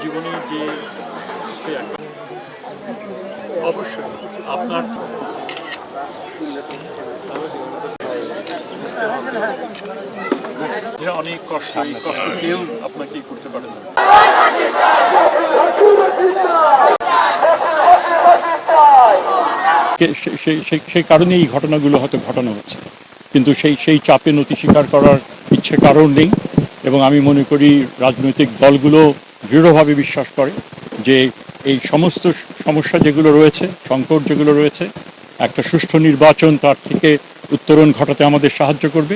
জীবনের যে অবশ্যই আপনার অনেক কষ্ট কেউ আপনাকে করতে পারে না। সেই কারণে এই ঘটনাগুলো হয়তো ঘটানো হচ্ছে, কিন্তু সেই চাপে নতি স্বীকার করার ইচ্ছে কারণ নেই। এবং আমি মনে করি রাজনৈতিক দলগুলো দৃঢ়ভাবে বিশ্বাস করে যে এই সমস্ত সমস্যা যেগুলো রয়েছে, সংকট যেগুলো রয়েছে, একটা সুষ্ঠু নির্বাচন তার থেকে উত্তরণ ঘটাতে আমাদের সাহায্য করবে।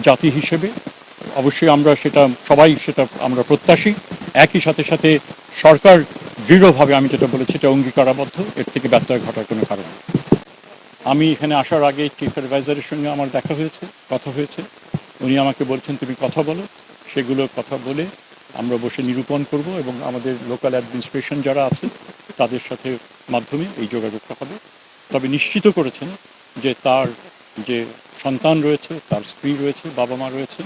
জাতি হিসেবে অবশ্যই আমরা সেটা আমরা প্রত্যাশী। একই সাথে সাথে সরকার দৃঢ়ভাবে, আমি যেটা বলেছি এটা অঙ্গীকারাবদ্ধ, এর থেকে ব্যত্যয় ঘটার কোনো কারণ নেই। আমি এখানে আসার আগে চিফ অ্যাডভাইজারের সঙ্গে আমার কথা হয়েছে। উনি আমাকে বলছেন তুমি কথা বলো, সেগুলো কথা বলে আমরা বসে নিরূপণ করব এবং আমাদের লোকাল অ্যাডমিনিস্ট্রেশন যারা আছে তাদের সাথে মাধ্যমে এই যোগাযোগটা হবে। তবে নিশ্চিত করেছেন যে তার যে সন্তান রয়েছে, তার স্ত্রী রয়েছে, বাবা মা রয়েছে,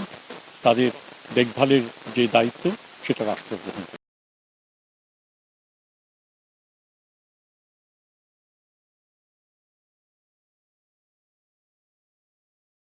তাদের দেখভালের যে দায়িত্ব সেটা রাষ্ট্র গ্রহণ করে।